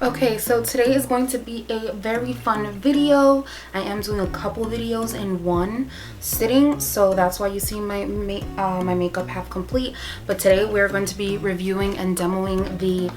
Okay, so today is going to be a very fun video. I am doing a couple videos in one sitting, so that's why you see my makeup half complete. But today we're going to be reviewing and demoing the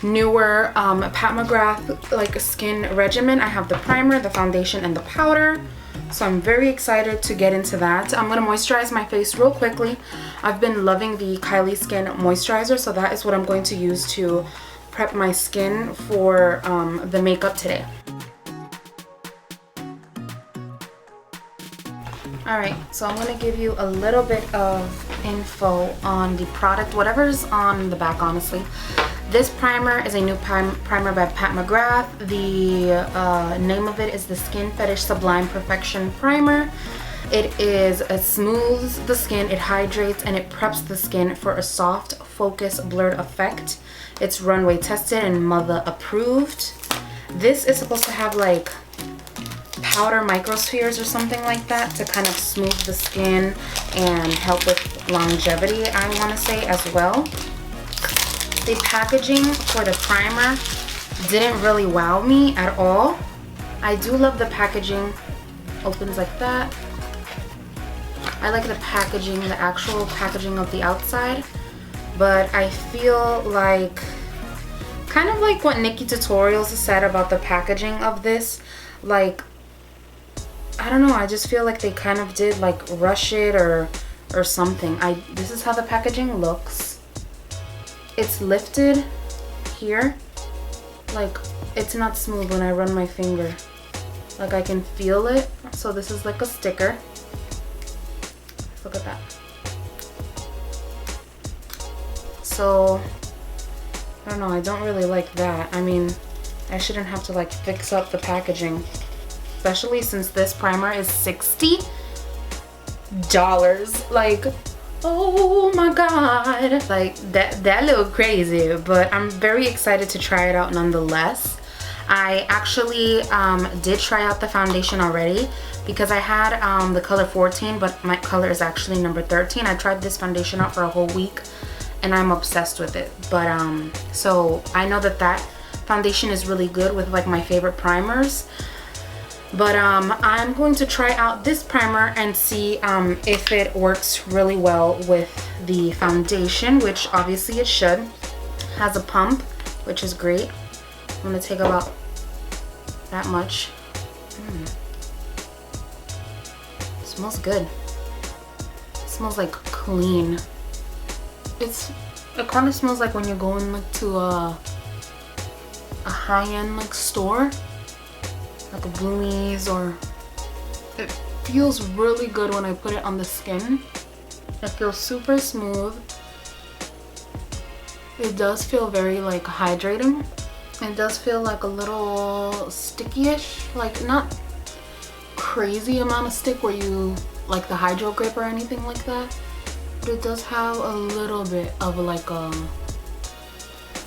newer Pat McGrath like skin regimen. I have the primer, the foundation, and the powder. So I'm very excited to get into that. I'm going to moisturize my face real quickly. I've been loving the Kylie Skin moisturizer, so that is what I'm going to use to prep my skin for the makeup today. Alright, so I'm going to give you a little bit of info on the product, whatever's on the back, honestly. This primer is a new primer by Pat McGrath. The name of it is the Skin Fetish Sublime Perfection Primer. It smooths the skin, it hydrates, and it preps the skin for a soft, focused, blurred effect. It's runway tested and mother approved. This is supposed to have like powder microspheres or something like that to kind of smooth the skin and help with longevity, I want to say, as well. The packaging for the primer didn't really wow me at all. I do love the packaging. Opens like that. I like the packaging, the actual packaging of the outside, but I feel like, kind of like what Nikki Tutorials said about the packaging of this, like, I don't know, I just feel like they kind of did like rush it or something. This is how the packaging looks. It's lifted here, like it's not smooth when I run my finger. Like I can feel it, so this is like a sticker. Look at that. So, I don't know, I don't really like that. I mean, I shouldn't have to like fix up the packaging. Especially since this primer is $60. Like, oh my god. Like, that looked crazy, but I'm very excited to try it out nonetheless. I actually did try out the foundation already because I had the color 14, but my color is actually number 13. I tried this foundation out for a whole week and I'm obsessed with it. But so I know that foundation is really good with like my favorite primers. But I'm going to try out this primer and see if it works really well with the foundation, which obviously it should. Has a pump, which is great. I'm gonna take about that much. It smells good. It smells like clean. It kind of smells like when you're going like to a high-end like store, like a Bloomies, or it feels really good when I put it on the skin. It feels super smooth. It does feel very like hydrating. It does feel like a little sticky-ish, like not crazy amount of stick where you like the Hydro Grip or anything like that, but it does have a little bit of like a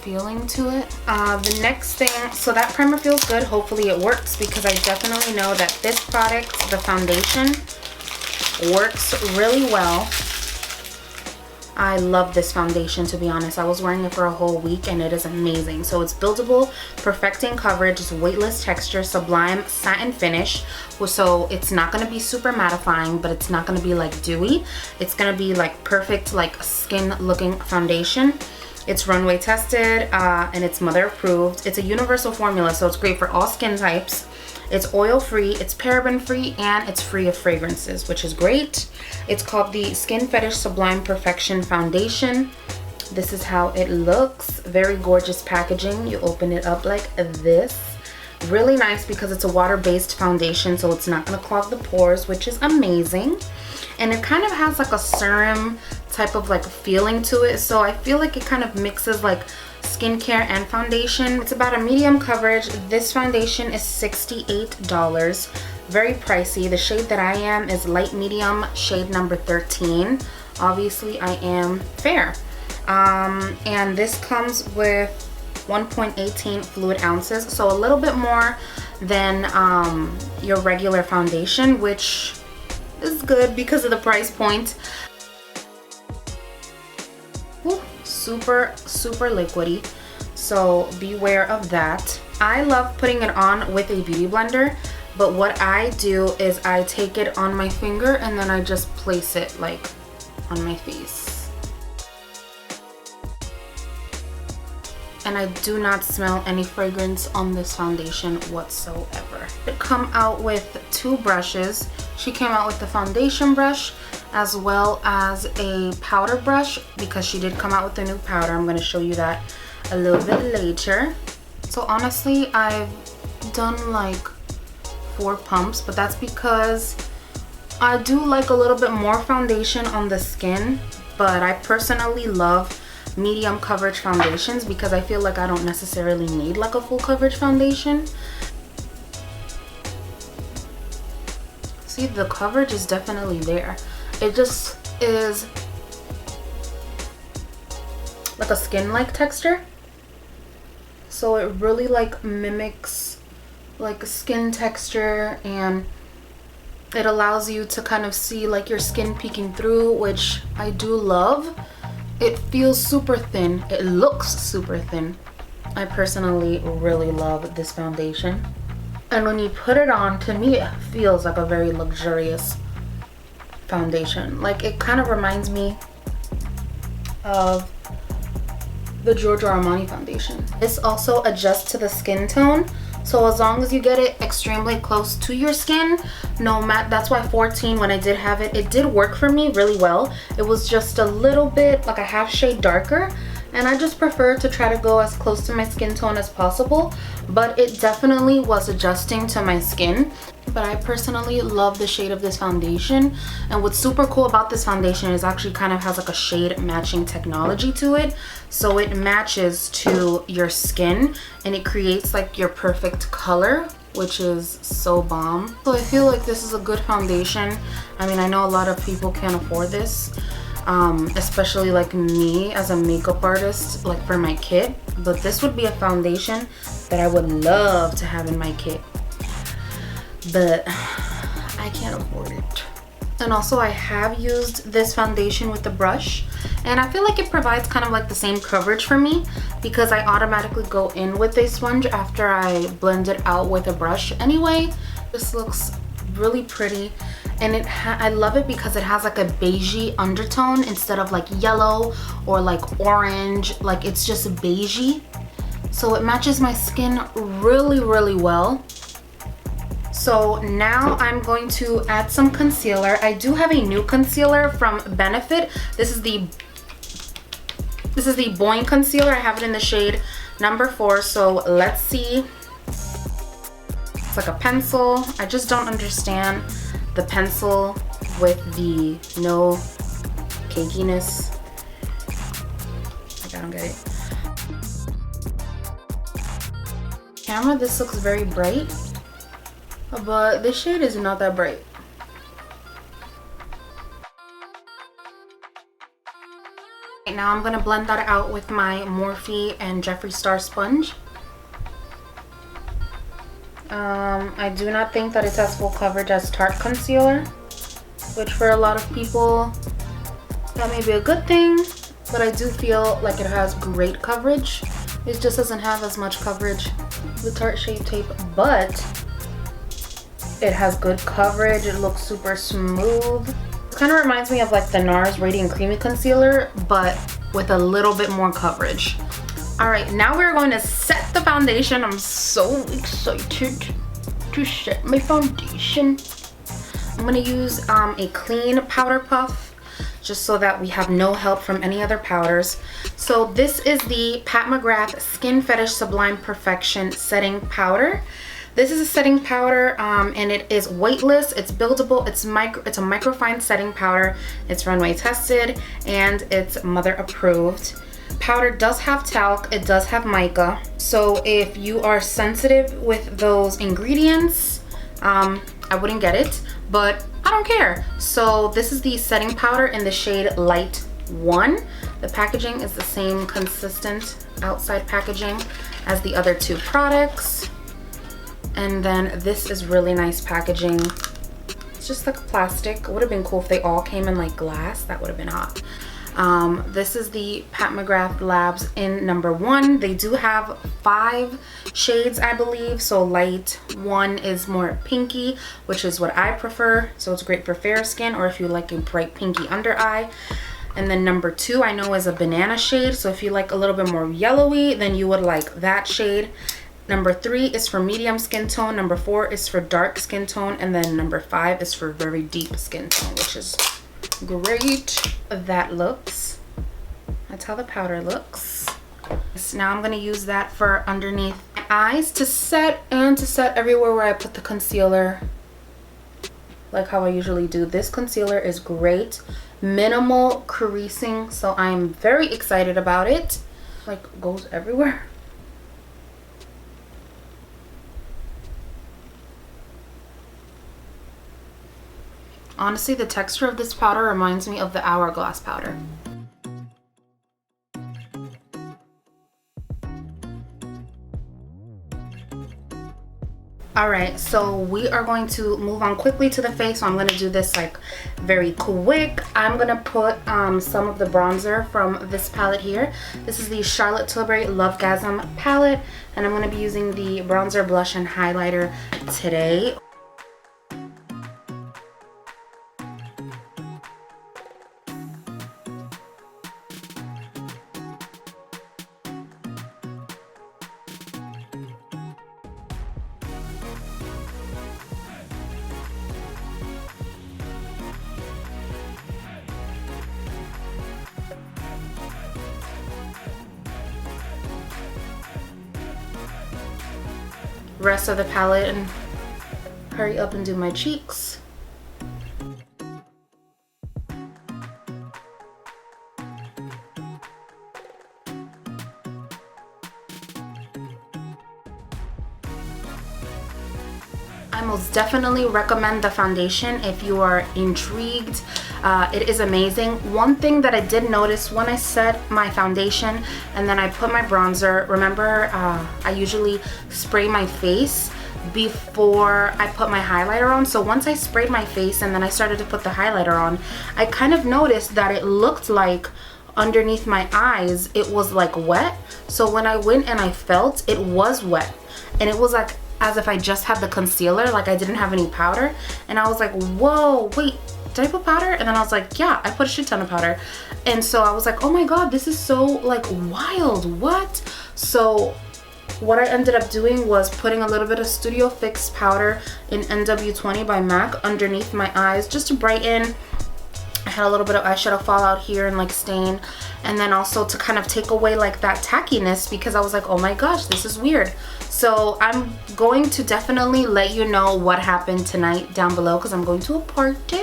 feeling to it. The next thing, so that primer feels good. Hopefully it works because I definitely know that this product, the foundation, works really well. I love this foundation, to be honest. I was wearing it for a whole week and it is amazing. So it's buildable, perfecting coverage, it's weightless texture, sublime satin finish. So it's not going to be super mattifying, but it's not going to be like dewy. It's going to be like perfect like skin looking foundation. It's runway tested and it's mother approved. It's a universal formula, so it's great for all skin types. It's oil free, it's paraben free, and it's free of fragrances, which is great. It's called the Skin Fetish Sublime Perfection Foundation. This is how it looks. Very gorgeous packaging. You open it up like this. Really nice because it's a water-based foundation, so it's not going to clog the pores, which is amazing. And it kind of has like a serum type of like feeling to it, so I feel like it kind of mixes like skincare and foundation. It's about a medium coverage. This foundation is $68. Very pricey. The shade that I am is light medium, shade number 13. Obviously I am fair. And this comes with 1.18 fluid ounces, so a little bit more than your regular foundation, which is good because of the price point. Ooh, super liquidy. So beware of that. I love putting it on with a beauty blender, but what I do is I take it on my finger and then I just place it like on my face. And I do not smell any fragrance on this foundation whatsoever. It come out with two brushes. She came out with the foundation brush as well as a powder brush, because she did come out with a new powder. I'm going to show you that a little bit later. So honestly, I've done like 4 pumps, but that's because I do like a little bit more foundation on the skin, but I personally love medium coverage foundations because I feel like I don't necessarily need like a full coverage foundation. See, the coverage is definitely there. It just is like a skin-like texture. So it really like mimics like a skin texture, and it allows you to kind of see like your skin peeking through, which I do love. It feels super thin. It looks super thin. I personally really love this foundation. And when you put it on, to me, it feels like a very luxurious foundation. Like, it kind of reminds me of the Giorgio Armani foundation. This also adjusts to the skin tone. So as long as you get it extremely close to your skin, that's why 14, when I did have it, it did work for me really well. It was just a little bit, like a half shade darker, and I just prefer to try to go as close to my skin tone as possible, but it definitely was adjusting to my skin. But I personally love the shade of this foundation, and what's super cool about this foundation is actually kind of has like a shade matching technology to it, so it matches to your skin and it creates like your perfect color, which is so bomb. So I feel like this is a good foundation. I mean, I know a lot of people can't afford this, especially like me as a makeup artist, like for my kit, but this would be a foundation that I would love to have in my kit, but I can't afford it. And also, I have used this foundation with the brush, and I feel like it provides kind of like the same coverage for me because I automatically go in with a sponge after I blend it out with a brush anyway. This looks really pretty, and I love it because it has like a beigey undertone instead of like yellow or like orange. Like, it's just beigey, so it matches my skin really, really well. So now I'm going to add some concealer. I do have a new concealer from Benefit. This is the Boing concealer. I have it in the shade number 4. So let's see. It's like a pencil. I just don't understand the pencil with the no cakiness. Like, I don't get it. Camera, this looks very bright, but this shade is not that bright. Right now I'm gonna blend that out with my Morphe and Jeffree Star sponge. I do not think that it's as full coverage as Tarte concealer, which for a lot of people that may be a good thing, but I do feel like it has great coverage. It just doesn't have as much coverage with Tarte Shape Tape, but it has good coverage. It looks super smooth. It kind of reminds me of like the NARS Radiant Creamy Concealer, but with a little bit more coverage. All right, now we're going to set the foundation. I'm so excited to set my foundation. I'm going to use a clean powder puff just so that we have no help from any other powders. So this is the Pat McGrath Skin Fetish Sublime Perfection Setting Powder. This is a setting powder, and it is weightless, it's buildable, it's a microfine setting powder, it's runway tested, and it's mother approved. Powder does have talc, it does have mica, so if you are sensitive with those ingredients, I wouldn't get it, but I don't care. So this is the setting powder in the shade Light 1. The packaging is the same consistent outside packaging as the other 2 products. And then this is really nice packaging. It's just like plastic. It would have been cool if they all came in like glass. That would have been hot. This is the Pat McGrath Labs in number 1. They do have 5 shades, I believe. So light 1 is more pinky, which is what I prefer. So it's great for fair skin, or if you like a bright pinky under eye. And then number 2 I know is a banana shade. So if you like a little bit more yellowy, then you would like that shade. Number 3 is for medium skin tone. Number 4 is for dark skin tone. And then number 5 is for very deep skin tone, which is great. That looks, that's how the powder looks. So now I'm going to use that for underneath my eyes to set, and to set everywhere where I put the concealer, like how I usually do. This concealer is great, minimal creasing, so I'm very excited about it. Like, goes everywhere. Honestly, the texture of this powder reminds me of the Hourglass powder. Alright, so we are going to move on quickly to the face. So I'm going to do this like very quick. I'm going to put some of the bronzer from this palette here. This is the Charlotte Tilbury Lovegasm palette, and I'm going to be using the bronzer, blush, and highlighter today. Rest of the palette and hurry up and do my cheeks. I most definitely recommend the foundation if you are intrigued. It is amazing. One thing that I did notice when I set my foundation and then I put my bronzer, remember I usually spray my face before I put my highlighter on. So once I sprayed my face and then I started to put the highlighter on, I kind of noticed that it looked like underneath my eyes it was like wet. So when I went and I felt, it was wet, and it was like as if I just had the concealer, like I didn't have any powder. And I was like, whoa, wait, did I put powder? And then I was like, yeah, I put a shit ton of powder. And so I was like, oh my god, this is so like wild, what? So what I ended up doing was putting a little bit of Studio Fix powder in NW20 by MAC underneath my eyes just to brighten. I had a little bit of eyeshadow fallout here and like stain, and then also to kind of take away like that tackiness, because I was like, oh my gosh, this is weird. So I'm going to definitely let you know what happened tonight down below, because I'm going to a party.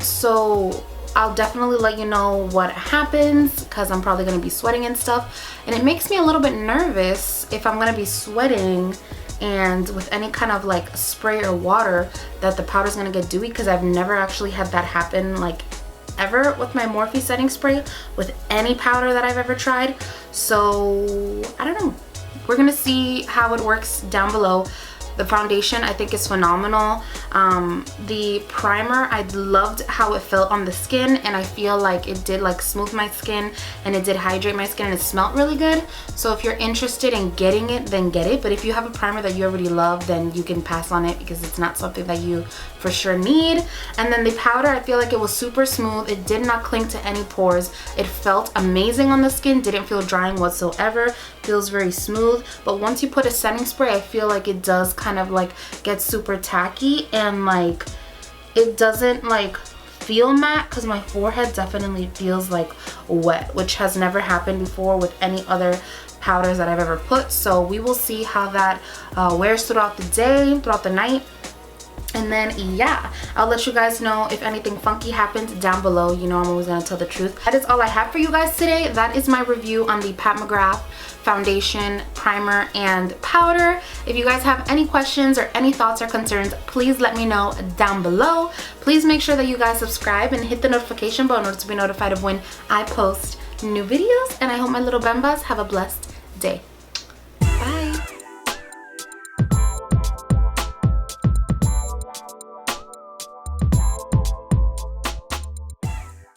So I'll definitely let you know what happens, because I'm probably going to be sweating and stuff, and it makes me a little bit nervous if I'm going to be sweating and with any kind of like spray or water that the powder's gonna get dewy, because I've never actually had that happen like ever with my Morphe setting spray with any powder that I've ever tried. So I don't know, we're gonna see how it works down below. The foundation I think is phenomenal. The primer, I loved how it felt on the skin, and I feel like it did like smooth my skin and it did hydrate my skin, and it smelled really good. So if you're interested in getting it, then get it. But if you have a primer that you already love, then you can pass on it, because it's not something that you for sure need. And then the powder, I feel like it was super smooth. It did not cling to any pores. It felt amazing on the skin, didn't feel drying whatsoever, feels very smooth. But once you put a setting spray, I feel like it does kind of like get super tacky, and like it doesn't like feel matte, because my forehead definitely feels like wet, which has never happened before with any other powders that I've ever put. So we will see how that wears throughout the day, throughout the night. And then yeah, I'll let you guys know if anything funky happens down below. You know I'm always gonna tell the truth. That is all I have for you guys today. That is my review on the Pat McGrath foundation, primer, and powder. If you guys have any questions or any thoughts or concerns, please let me know down below. Please make sure that you guys subscribe and hit the notification bell in order to be notified of when I post new videos. And I hope my little bembas have a blessed day.